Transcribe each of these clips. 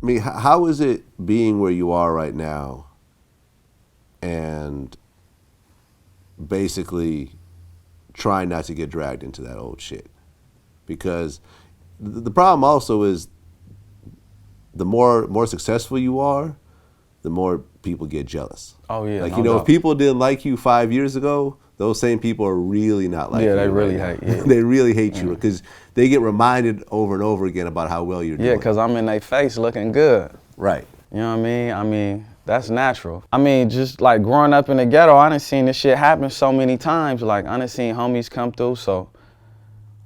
mean, how is it being where you are right now and basically trying not to get dragged into that old shit? Because the problem also is the more successful you are, the more people get jealous. Oh yeah, like no you know, doubt. if people didn't like you 5 years ago, those same people are really not like you. Yeah, they really right hate. Yeah. They really hate you because they get reminded over and over again about how well you're doing. Yeah, because I'm in their face looking good. Right. You know what I mean? I mean, that's natural. I mean, just like growing up in the ghetto, I done seen this shit happen so many times. Like, I done seen homies come through, so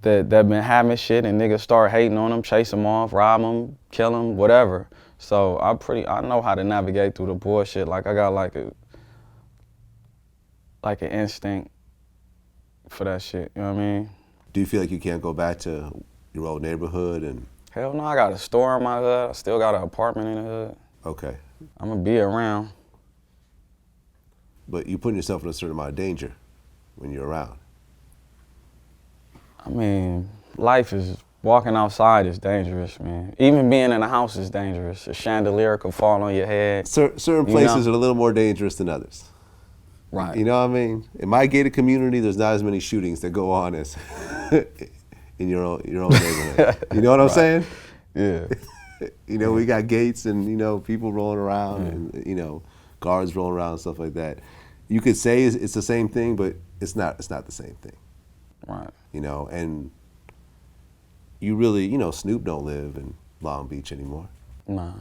that been having shit and niggas start hating on them, chase them off, rob them, kill them, whatever. So I know how to navigate through the bullshit. Like, I got like an instinct for that shit, you know what I mean? Do you feel like you can't go back to your old neighborhood and? Hell no, I got a store in my hood. I still got an apartment in the hood. Okay. I'm gonna be around. But you're putting yourself in a certain amount of danger when you're around. I mean, walking outside is dangerous, man. Even being in a house is dangerous. A chandelier could fall on your head. Certain places are a little more dangerous than others. Right. You know what I mean? In my gated community, there's not as many shootings that go on as in your own neighborhood. You know what I'm saying? Yeah. You know, we got gates and, you know, people rolling around and, you know, guards rolling around and stuff like that. You could say it's the same thing, but it's not the same thing. Right. You know, and you really, you know, Snoop don't live in Long Beach anymore. Nah.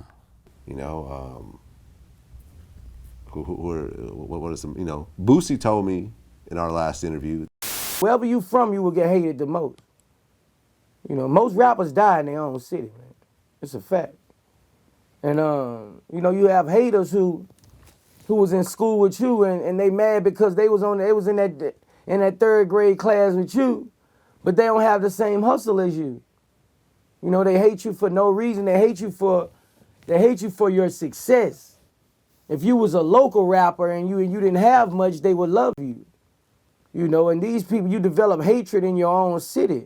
You know, what are some, you know, Boosie told me in our last interview. Wherever you from, you will get hated the most. You know, most rappers die in their own city, man. It's a fact. And, you know, you have haters who was in school with you and they mad because they was in that third grade class with you, but they don't have the same hustle as you. You know, they hate you for no reason. They hate you for your success. If you was a local rapper and you didn't have much, they would love you. You know, and these people, you develop hatred in your own city.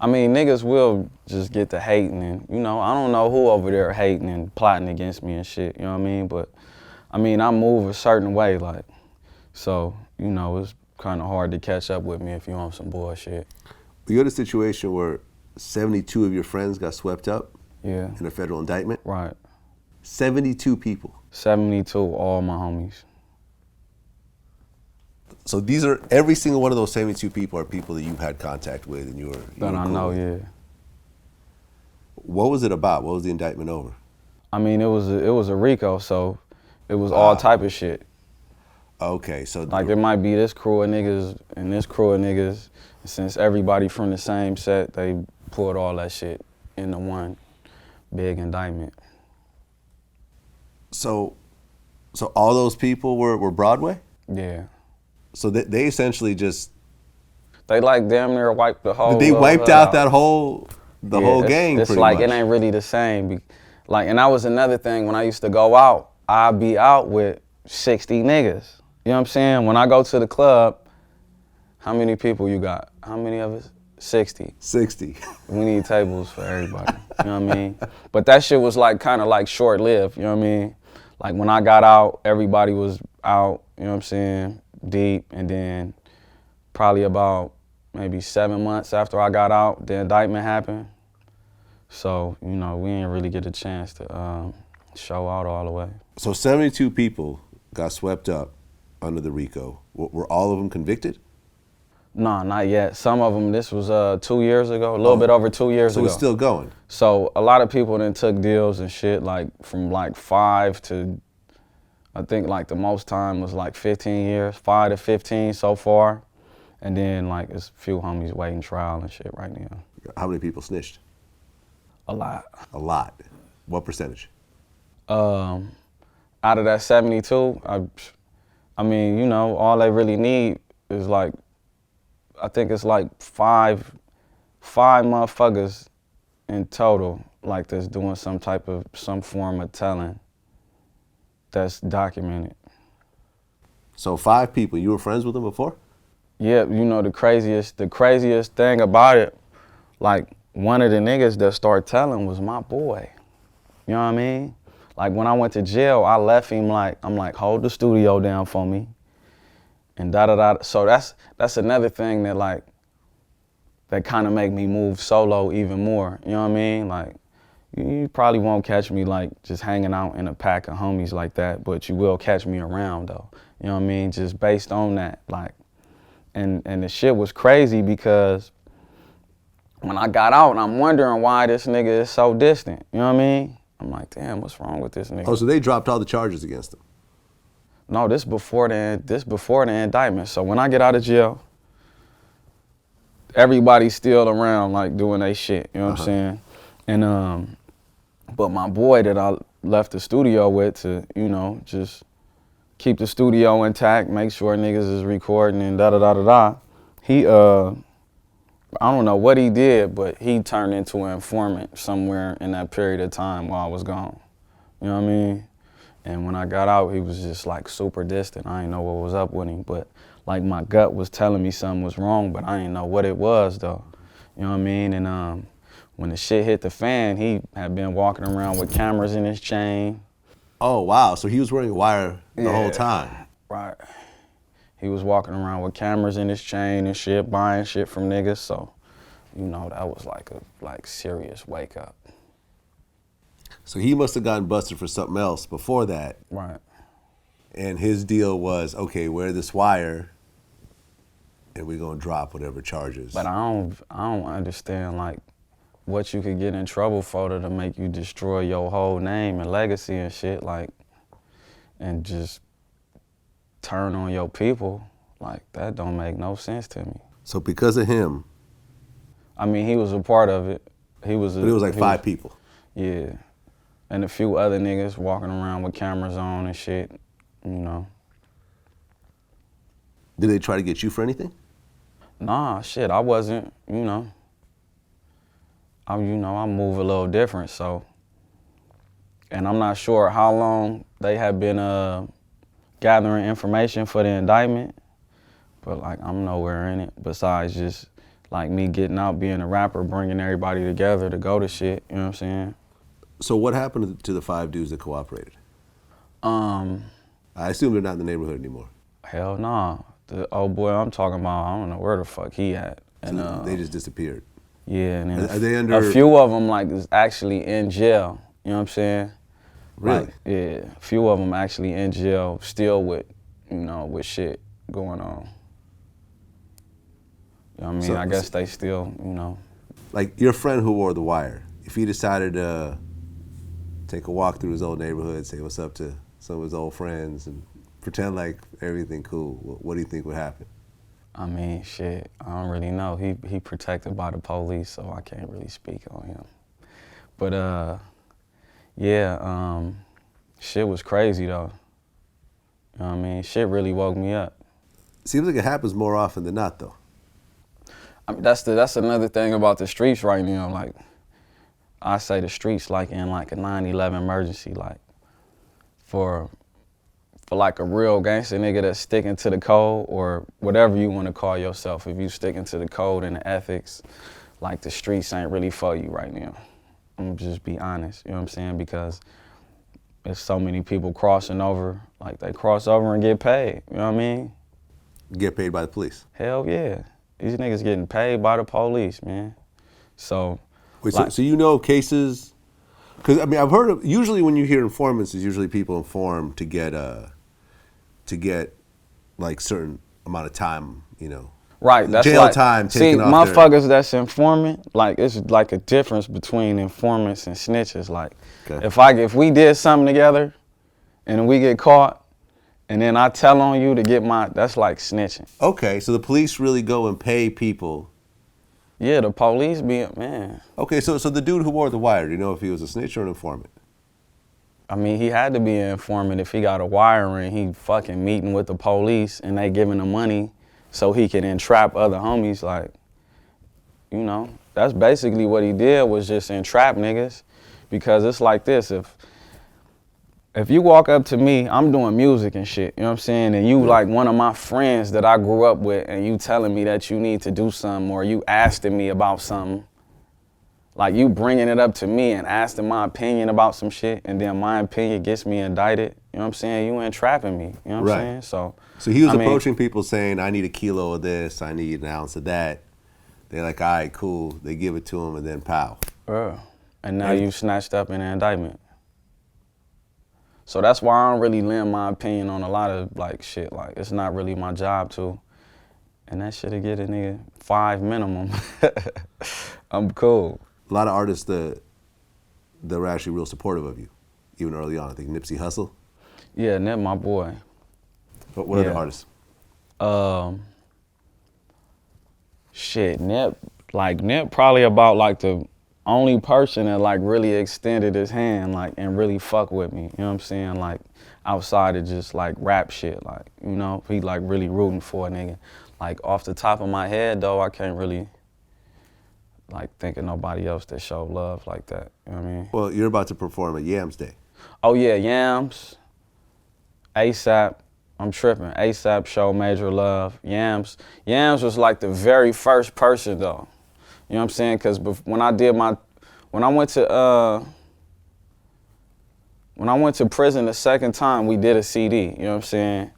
I mean, niggas will just get to hating and, you know, I don't know who over there hating and plotting against me and shit, you know what I mean? But, I mean, I move a certain way, like, so, you know, it's kind of hard to catch up with me if you on some bullshit. You had a situation where 72 of your friends got swept up in a federal indictment? Right. 72 people. 72, all my homies. So these are, every single one of those 72 people are people that you've had contact with and you were That I know, yeah. What was it about? What was the indictment over? I mean, it was a RICO, so it was all type of shit. Okay, so like there might be this crew of niggas and this crew of niggas. Since everybody from the same set, they pulled all that shit into one big indictment. So all those people were Broadway? Yeah. So they essentially just... They like damn near wiped the whole... They wiped out that whole gang it's pretty like much. It ain't really the same. Like, and that was another thing when I used to go out, I'd be out with 60 niggas. You know what I'm saying? When I go to the club, how many people you got? How many of us? 60. 60. We need tables for everybody. You know what I mean? But that shit was like kind of like short-lived, you know what I mean? Like when I got out, everybody was out, you know what I'm saying, deep, and then probably about maybe 7 months after I got out, the indictment happened. So, you know, we didn't really get a chance to show out all the way. So 72 people got swept up under the RICO. Were all of them convicted? No, not yet. Some of them, this was 2 years ago, a little bit over 2 years ago. So it's still going? So a lot of people then took deals and shit, like from like 5 to, I think like the most time was like 15 years, 5 to 15 so far. And then like there's a few homies waiting trial and shit right now. How many people snitched? A lot. A lot. What percentage? Out of that 72, I mean, you know, all they really need is like, I think it's like five motherfuckers in total, like that's doing some form of telling that's documented. So 5 people, you were friends with them before? Yeah, you know, the craziest thing about it, like one of the niggas that started telling was my boy. You know what I mean? Like when I went to jail, I left him I'm like, hold the studio down for me. And da-da-da. So that's another thing that kind of make me move solo even more. You know what I mean? Like, you probably won't catch me like just hanging out in a pack of homies like that, but you will catch me around though. You know what I mean? Just based on that, like, and the shit was crazy because when I got out, I'm wondering why this nigga is so distant. You know what I mean? I'm like, damn, what's wrong with this nigga? Oh, so they dropped all the charges against him? No, this before the indictment. So when I get out of jail, everybody's still around like doing their shit. You know what I'm saying? And but my boy that I left the studio with to, you know, just keep the studio intact, make sure niggas is recording and da-da-da-da-da. He, I don't know what he did, but he turned into an informant somewhere in that period of time while I was gone. You know what I mean? And when I got out, he was just like super distant. I didn't know what was up with him, but like my gut was telling me something was wrong, but I didn't know what it was though. You know what I mean? And when the shit hit the fan, he had been walking around with cameras in his chain. Oh, wow. So he was wearing a wire the whole time. Right. He was walking around with cameras in his chain and shit, buying shit from niggas. So, you know, that was like a serious wake up. So he must have gotten busted for something else before that. Right. And his deal was, okay, wear this wire and we're gonna drop whatever charges. But I don't understand like what you could get in trouble for to make you destroy your whole name and legacy and shit, like, and just turn on your people. Like, that don't make no sense to me. So because of him. I mean, he was a part of it. But it was like 5 people. Yeah. And a few other niggas walking around with cameras on and shit, you know. Did they try to get you for anything? Nah, shit, I wasn't, you know. I move a little different, so. And I'm not sure how long they had been gathering information for the indictment, but like I'm nowhere in it besides just like me getting out, being a rapper, bringing everybody together to go to shit, you know what I'm saying? So what happened to the 5 dudes that cooperated? I assume they're not in the neighborhood anymore. Hell nah. The old boy I'm talking about, I don't know where the fuck he at. And so they just disappeared. Yeah, and then are they under... a few of them like is actually in jail. You know what I'm saying? Really? Like, yeah, a few of them actually in jail, still with, you know, with shit going on. You know what I mean? So, I guess they still, you know. Like your friend who wore the wire, if he decided to take a walk through his old neighborhood, say what's up to some of his old friends and pretend like everything cool, what do you think would happen? I mean, shit, I don't really know. He protected by the police, so I can't really speak on him. But yeah, shit was crazy though. You know what I mean? Shit really woke me up. Seems like it happens more often than not though. I mean, that's another thing about the streets right now. Like, I say the streets like in like a 9/11 emergency, like for like a real gangster nigga that's sticking to the code or whatever you want to call yourself. If you sticking to the code and the ethics, like the streets ain't really for you right now. I'm just be honest, you know what I'm saying? Because there's so many people crossing over, like they cross over and get paid, you know what I mean? Get paid by the police? Hell yeah. These niggas getting paid by the police, man. So. Wait, like, so you know cases, because I mean I've heard of, usually when you hear informants, it's usually people inform to get like certain amount of time, you know. Right, that's jail like, time see, taken off motherfuckers that's informant, like it's like a difference between informants and snitches. Like, okay. if we did something together, and we get caught, and then I tell on you to get that's like snitching. Okay, so the police really go and pay people. Yeah, the police be, man. Okay, so the dude who wore the wire, do you know if he was a snitch or an informant? I mean, he had to be an informant if he got a wire and he fucking meeting with the police and they giving him money so he can entrap other homies. Like, you know, that's basically what he did, was just entrap niggas. Because it's like this, if you walk up to me, I'm doing music and shit, you know what I'm saying? And you like one of my friends that I grew up with and you telling me that you need to do something or you asking me about something, like you bringing it up to me and asking my opinion about some shit, and then my opinion gets me indicted. You know what I'm saying? You entrapping me. You know what I'm saying? So he was I mean, approaching people saying, I need a kilo of this, I need an ounce of that. They're like, all right, cool. They give it to him, and then pow. And now you snatched up in an indictment. So that's why I don't really lend my opinion on a lot of like shit. Like it's not really my job to. And that shit'll get a nigga 5 minimum. I'm cool. A lot of artists that were actually real supportive of you, even early on. I think Nipsey Hussle. Yeah, Nip, my boy. But what other artists? Shit, Nip probably about like the only person that like really extended his hand like and really fuck with me. You know what I'm saying? Like outside of just like rap shit, like, you know, he like really rooting for a nigga. Like off the top of my head though, I can't really like think of nobody else that showed love like that. You know what I mean? Well, you're about to perform at Yams Day. Oh yeah, Yams, ASAP. I'm tripping. ASAP showed major love. Yams was like the very first person though. You know what I'm saying? Because when I went to prison the second time, we did a CD. You know what I'm saying?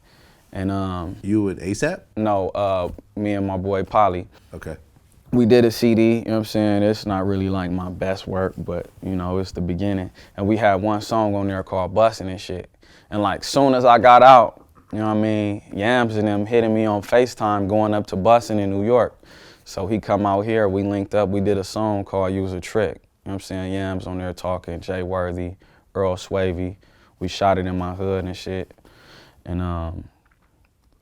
And you and ASAP? No, me and my boy Polly. Okay. We did a CD. You know what I'm saying? It's not really like my best work, but you know, it's the beginning. And we had one song on there called "Bustin' and Shit." And like, soon as I got out, you know what I mean, Yams and them hitting me on FaceTime going up to Bustin' in New York. So he come out here, we linked up, we did a song called "Use a Trick." You know what I'm saying? Yams on there talking, Jay Worthy, Earl Swavey. We shot it in my hood and shit. And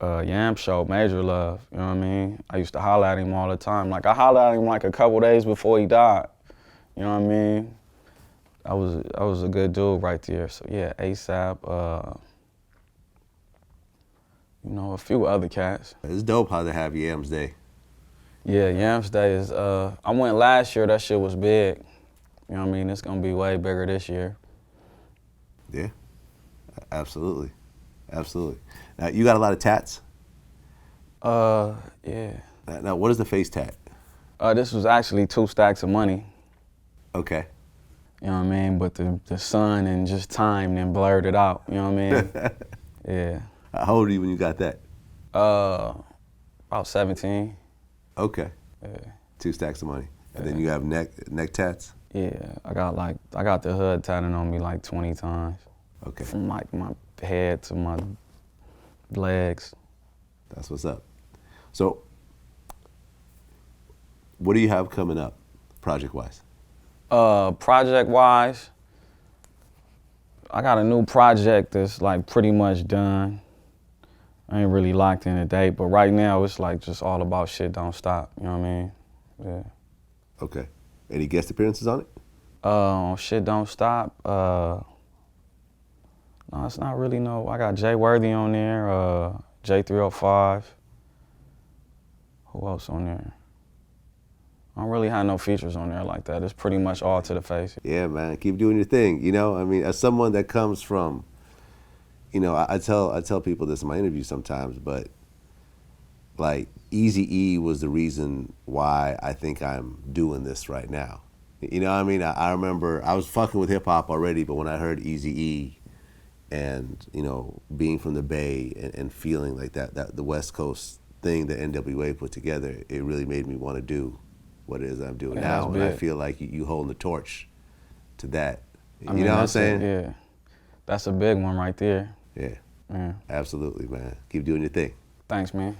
Yams showed major love, you know what I mean? I used to holler at him all the time. Like I hollered at him like a couple days before he died. You know what I mean? I was a good dude right there. So yeah, ASAP, you know, a few other cats. It's dope how they have Yams Day. Yeah, Yams Day is, I went last year, that shit was big. You know what I mean? It's gonna be way bigger this year. Yeah, absolutely, absolutely. Now, you got a lot of tats? Yeah. Now, what is the face tat? This was actually 2 stacks of money. Okay. You know what I mean? But the sun and just time then blurred it out, you know what I mean? Yeah. How old were you when you got that? About 17. Okay. Yeah. 2 stacks of money. And then you have neck tats? Yeah, I got the hood tatted on me like 20 times. Okay. From like my head to my legs. That's what's up. So, what do you have coming up, project-wise? Project-wise, I got a new project that's like pretty much done. I ain't really locked in a date, but right now it's like just all about shit don't stop, you know what I mean? Yeah. Okay. Any guest appearances on it? Shit don't stop. No, it's not really no. I got Jay Worthy on there, J305. Who else on there? I don't really have no features on there like that. It's pretty much all to the face. Yeah, man. Keep doing your thing. You know, I mean, as someone that comes from, you know, I tell people this in my interviews sometimes, but like Eazy-E was the reason why I think I'm doing this right now. You know what I mean? I remember I was fucking with hip hop already, but when I heard Eazy-E and, you know, being from the Bay and feeling like that the West Coast thing that NWA put together, it really made me want to do what it is I'm doing now. And I feel like you holding the torch to that. You know what I'm saying? Yeah. That's a big one right there. Yeah. Yeah. Absolutely, man. Keep doing your thing. Thanks, man.